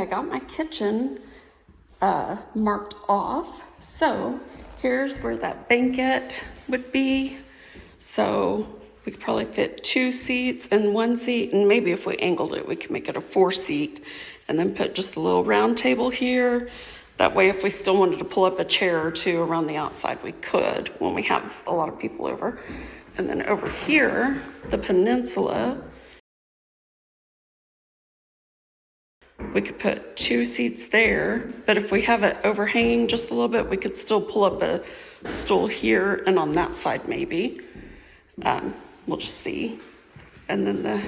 I got my kitchen marked off. So here's where that banquette would be. So we could probably fit 2 seats and 1 seat, and maybe if we angled it, we could make it a 4-seat, and then put just a little round table here. That way, if we still wanted to pull up a chair or 2 around the outside, we could when we have a lot of people over. And then over here, the peninsula, we could put 2 seats there, but if we have it overhanging just a little bit, we could still pull up a stool here and on that side maybe. We'll just see. And then the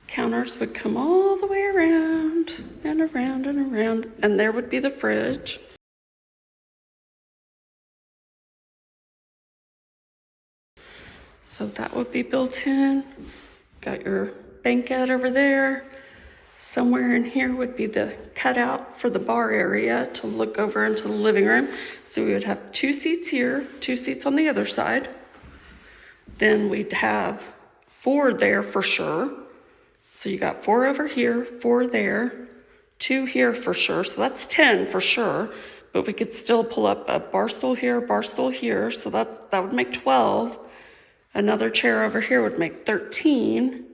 counters would come all the way around and around and around, and there would be the fridge. So that would be built in. Got your banquette over there. Somewhere in here would be the cutout for the bar area to look over into the living room. So we would have 2 seats here, 2 seats on the other side. Then we'd have 4 there for sure. So you got 4 over here, 4 there, 2 here for sure. So that's 10 for sure. But we could still pull up a bar stool here. So that would make 12. Another chair over here would make 13.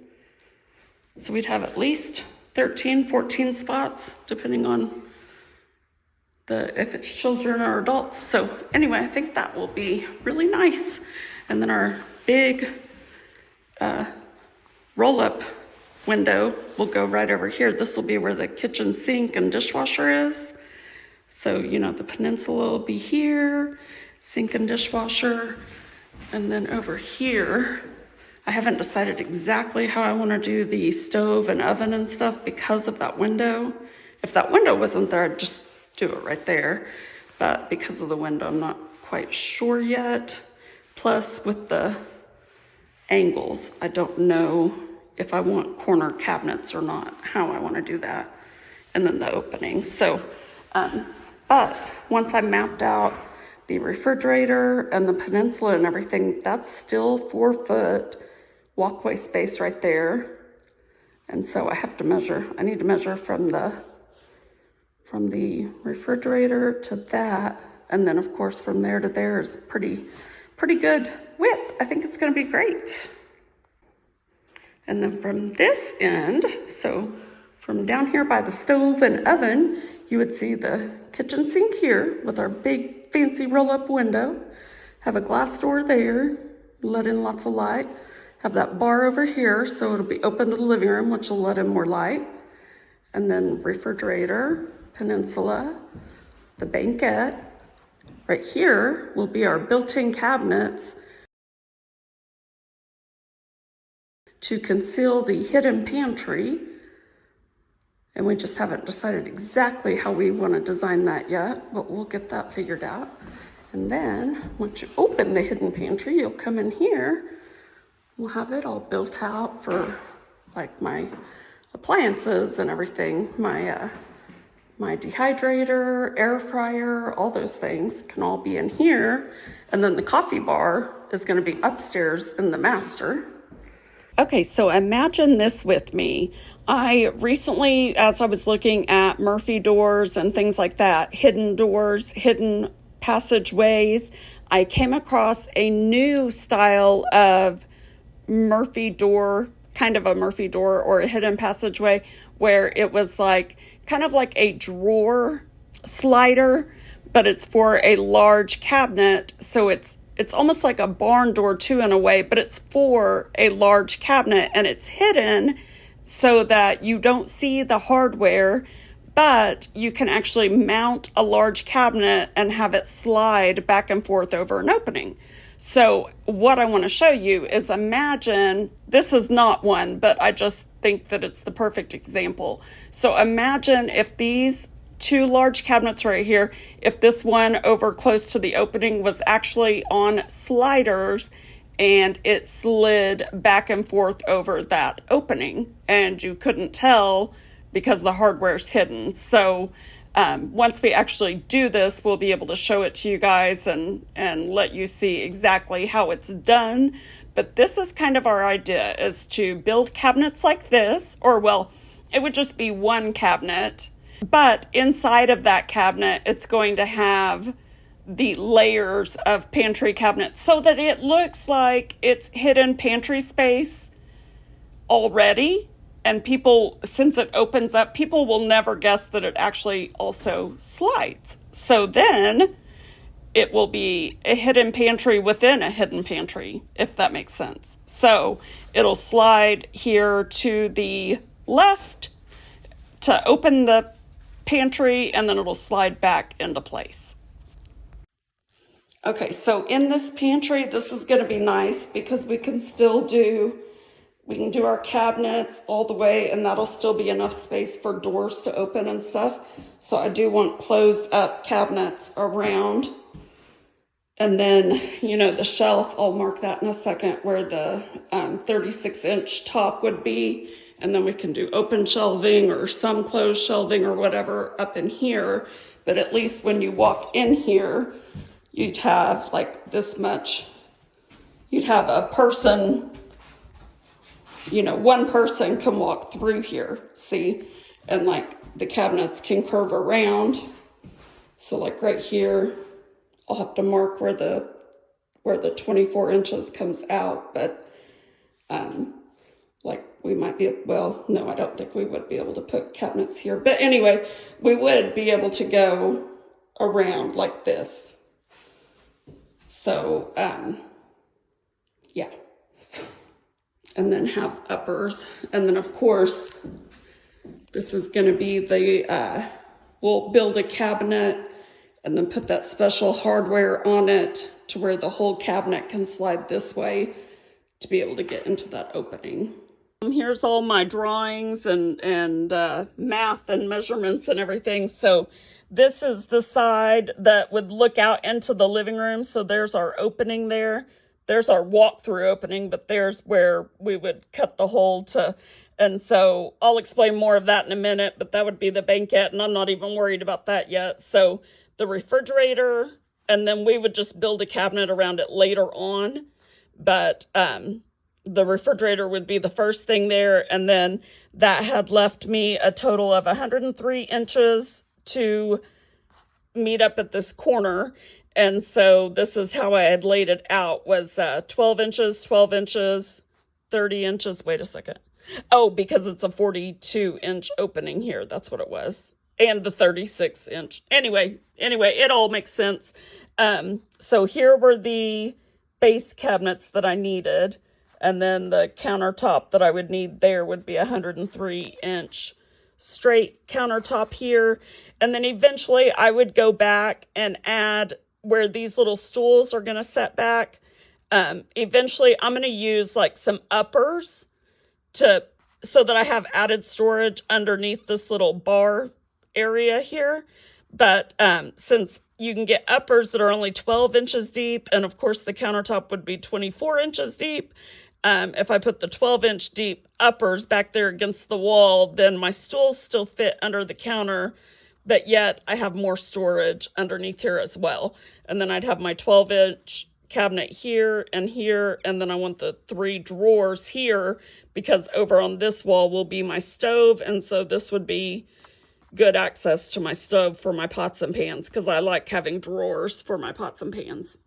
So we'd have at least 13, 14 spots, depending on if it's children or adults. So anyway, I think that will be really nice. And then our big roll-up window will go right over here. This will be where the kitchen sink and dishwasher is. So, the peninsula will be here, sink and dishwasher. And then over here, I haven't decided exactly how I want to do the stove and oven and stuff because of that window. If that window wasn't there, I'd just do it right there. But because of the window, I'm not quite sure yet. Plus, with the angles, I don't know if I want corner cabinets or not, how I want to do that. And then the opening. So, but once I mapped out the refrigerator and the peninsula and everything, that's still 4-foot walkway space right there. And so I have to measure. I need to measure from the refrigerator to that, and then of course from there to there is pretty good width. I think it's going to be great. And then from this end, so from down here by the stove and oven, you would see the kitchen sink here with our big fancy roll-up window. Have a glass door there, let in lots of light. Have that bar over here, so it'll be open to the living room, which will let in more light. And then refrigerator, peninsula, the banquette. Right here will be our built-in cabinets to conceal the hidden pantry. And we just haven't decided exactly how we want to design that yet, but we'll get that figured out. And then once you open the hidden pantry, you'll come in here. We'll have it all built out for like my appliances and everything. My dehydrator, air fryer, all those things can all be in here. And then the coffee bar is going to be upstairs in the master. Okay, so imagine this with me. I recently, as I was looking at Murphy doors and things like that, hidden doors, hidden passageways, I came across a new style of Murphy door, kind of a Murphy door or a hidden passageway, where it was kind of like a drawer slider, but it's for a large cabinet. So it's almost like a barn door too in a way, but it's for a large cabinet, and it's hidden so that you don't see the hardware, but you can actually mount a large cabinet and have it slide back and forth over an opening. So what I want to show you is, imagine, this is not one, but I just think that it's the perfect example. So imagine if these 2 large cabinets right here, if this one over close to the opening was actually on sliders and it slid back and forth over that opening, and you couldn't tell because the hardware's hidden. So once we actually do this, we'll be able to show it to you guys and let you see exactly how it's done. But this is kind of our idea, is to build cabinets like this, or it would just be one cabinet. But inside of that cabinet, it's going to have the layers of pantry cabinets so that it looks like it's hidden pantry space already. And people, since it opens up, people will never guess that it actually also slides. So then it will be a hidden pantry within a hidden pantry, if that makes sense. So it'll slide here to the left to open the pantry, and then it'll slide back into place. Okay, so in this pantry, this is going to be nice because we can do our cabinets all the way, and that'll still be enough space for doors to open and stuff. So I do want closed up cabinets around. And then, you know, the shelf, I'll mark that in a second where the 36-inch top would be. And then we can do open shelving or some closed shelving or whatever up in here. But at least when you walk in here, you'd have like this much. You'd have a person, you know, one person can walk through here, see? And like the cabinets can curve around. So like right here, I'll have to mark where the 24 inches comes out, but like we might be, well, no, I don't think we would be able to put cabinets here. But anyway, we would be able to go around like this. So, yeah. And then have uppers. And then, of course, this is going to be we'll build a cabinet and then put that special hardware on it to where the whole cabinet can slide this way to be able to get into that opening. Here's all my drawings and math and measurements and everything. So this is the side that would look out into the living room. So there's our opening there. There's our walk-through opening, but there's where we would cut the hole to. And so I'll explain more of that in a minute, but that would be the banquette, and I'm not even worried about that yet. So the refrigerator, and then we would just build a cabinet around it later on. But the refrigerator would be the first thing there, and then that had left me a total of 103 inches to meet up at this corner. And so this is how I had laid it out, was 12 inches, 12 inches, 30 inches. Wait a second. Oh, because it's a 42-inch opening here. That's what it was. And the 36-inch. Anyway, it all makes sense. So here were the base cabinets that I needed. And then the countertop that I would need there would be a 103-inch straight countertop here. And then eventually I would go back and add where these little stools are going to set back. Eventually I'm going to use like some uppers so that I have added storage underneath this little bar area here. But since you can get uppers that are only 12 inches deep, and of course the countertop would be 24 inches deep, if I put the 12-inch deep uppers back there against the wall, then my stools still fit under the counter, but yet I have more storage underneath here as well. And then I'd have my 12-inch cabinet here, and then I want the 3 drawers here, because over on this wall will be my stove, and so this would be good access to my stove for my pots and pans, because I like having drawers for my pots and pans.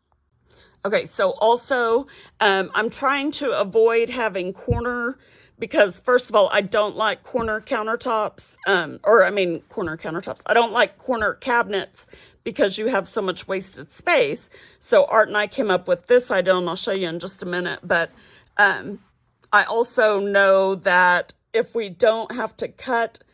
Okay, so also, I'm trying to avoid having corner, because first of all, I don't like corner countertops, corner countertops. I don't like corner cabinets because you have so much wasted space. So Art and I came up with this idea, and I'll show you in just a minute. But I also know that if we don't have to cut,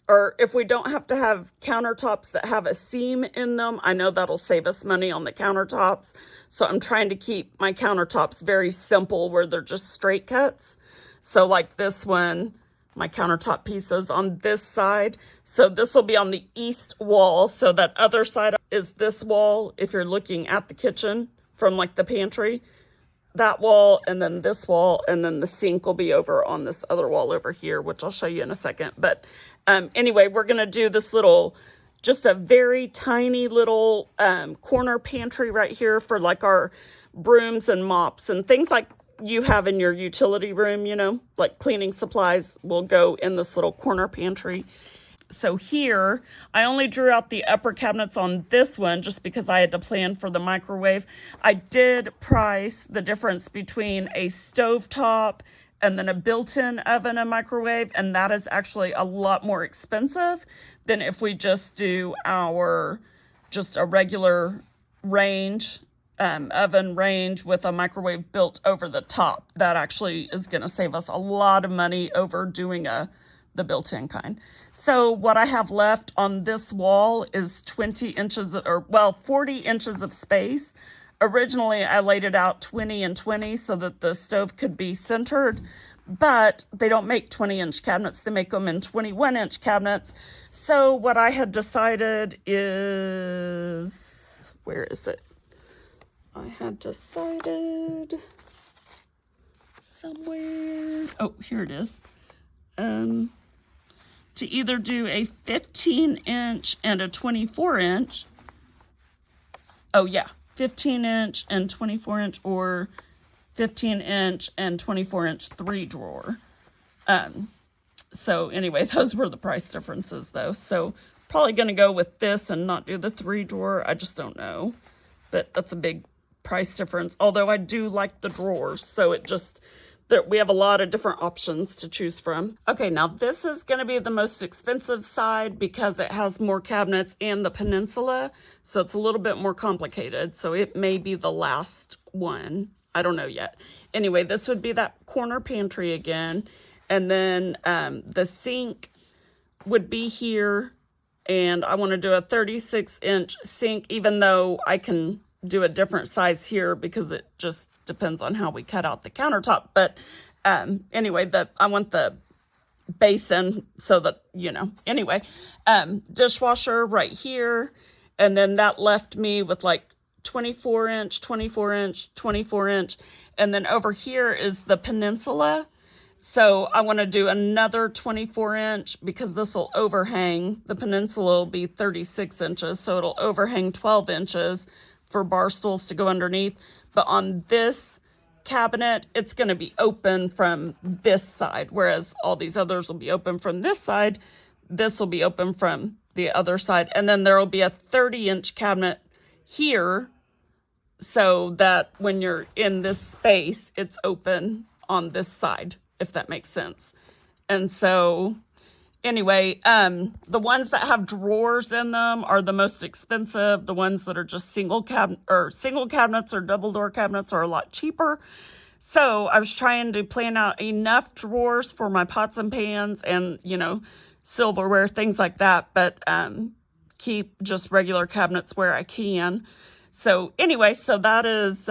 or if we don't have to have countertops that have a seam in them, I know that'll save us money on the countertops. So I'm trying to keep my countertops very simple, where they're just straight cuts. So like this one, my countertop pieces on this side. So this will be on the east wall. So that other side is this wall, if you're looking at the kitchen from like the pantry. That wall, and then this wall, and then the sink will be over on this other wall over here, which I'll show you in a second. But anyway, we're going to do this little, just a very tiny little corner pantry right here for like our brooms and mops and things like you have in your utility room, you know, like cleaning supplies will go in this little corner pantry. So here, I only drew out the upper cabinets on this one just because I had to plan for the microwave. I did price the difference between a stovetop and then a built-in oven and microwave, and that is actually a lot more expensive than if we just do just a regular range, oven range with a microwave built over the top. That actually is going to save us a lot of money over doing the built-in kind. So what I have left on this wall is 20 inches, 40 inches of space. Originally, I laid it out 20 and 20 so that the stove could be centered, but they don't make 20-inch cabinets. They make them in 21-inch cabinets. So what I had decided is, where is it? I had decided somewhere. Oh, here it is. To either do a 15-inch and a 24-inch. Oh, yeah. 15-inch and 24-inch, or 15-inch and 24-inch 3-drawer. So anyway, those were the price differences, though. So probably going to go with this and not do the 3-drawer. I just don't know. But that's a big price difference. Although I do like the drawers. So it just... we have a lot of different options to choose from. Okay, now this is going to be the most expensive side because it has more cabinets and the peninsula. So it's a little bit more complicated. So it may be the last one. I don't know yet. Anyway, this would be that corner pantry again. And then the sink would be here. And I want to do a 36-inch sink, even though I can do a different size here because it just depends on how we cut out the countertop. But anyway, I want the basin so that, you know, anyway, dishwasher right here. And then that left me with like 24-inch, 24-inch, 24-inch. And then over here is the peninsula. So I want to do another 24-inch because this will overhang. The peninsula will be 36 inches. So it'll overhang 12 inches for bar stools to go underneath. But on this cabinet, it's going to be open from this side, whereas all these others will be open from this side. This will be open from the other side. And then there will be a 30-inch cabinet here so that when you're in this space, it's open on this side, if that makes sense. And so... anyway, the ones that have drawers in them are the most expensive. The ones that are just single cabinets or double door cabinets are a lot cheaper. So I was trying to plan out enough drawers for my pots and pans and, you know, silverware, things like that, but keep just regular cabinets where I can. So anyway, so that is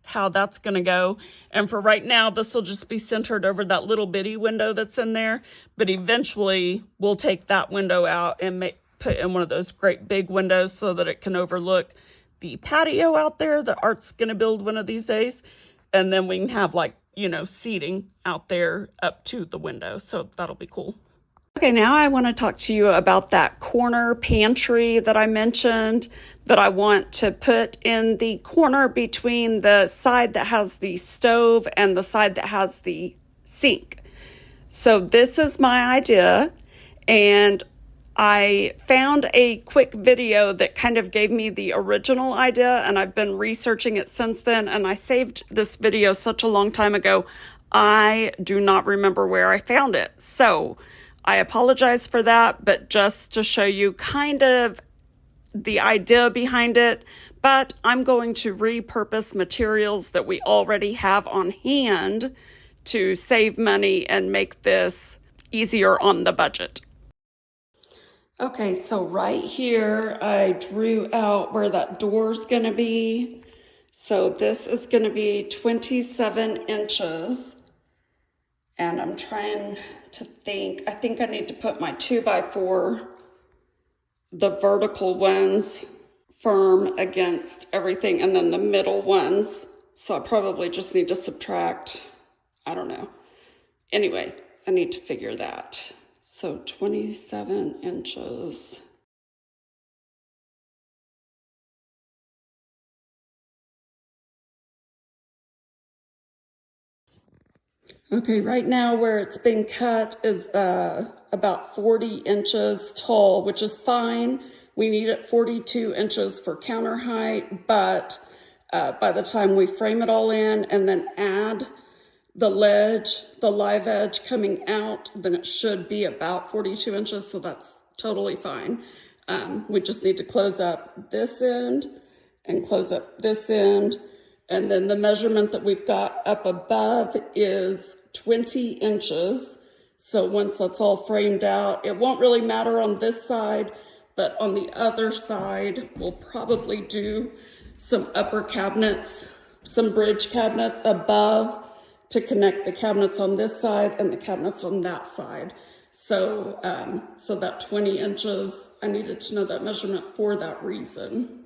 how that's going to go. And for right now, this will just be centered over that little bitty window that's in there. But eventually, we'll take that window out and put in one of those great big windows so that it can overlook the patio out there that Art's going to build one of these days. And then we can have, like, you know, seating out there up to the window. So that'll be cool. Okay, now I want to talk to you about that corner pantry that I mentioned that I want to put in the corner between the side that has the stove and the side that has the sink. So this is my idea, and I found a quick video that kind of gave me the original idea, and I've been researching it since then, and I saved this video such a long time ago, I do not remember where I found it. So I apologize for that, but just to show you kind of the idea behind it, but I'm going to repurpose materials that we already have on hand to save money and make this easier on the budget. Okay, so right here, I drew out where that door's going to be. So this is going to be 27 inches. And I'm trying to think, I think I need to put my 2x4, the vertical ones, firm against everything, and then the middle ones. So I probably just need to subtract, I don't know. Anyway, I need to figure that. So 27 inches. Okay, right now where it's been cut is about 40 inches tall, which is fine. We need it 42 inches for counter height, but by the time we frame it all in and then add the ledge, the live edge coming out, then it should be about 42 inches, so that's totally fine. We just need to close up this end and close up this end. And then the measurement that we've got up above is 20 inches. So once that's all framed out, it won't really matter on this side, but on the other side, we'll probably do some upper cabinets, some bridge cabinets above to connect the cabinets on this side and the cabinets on that side. So, so that 20 inches, I needed to know that measurement for that reason.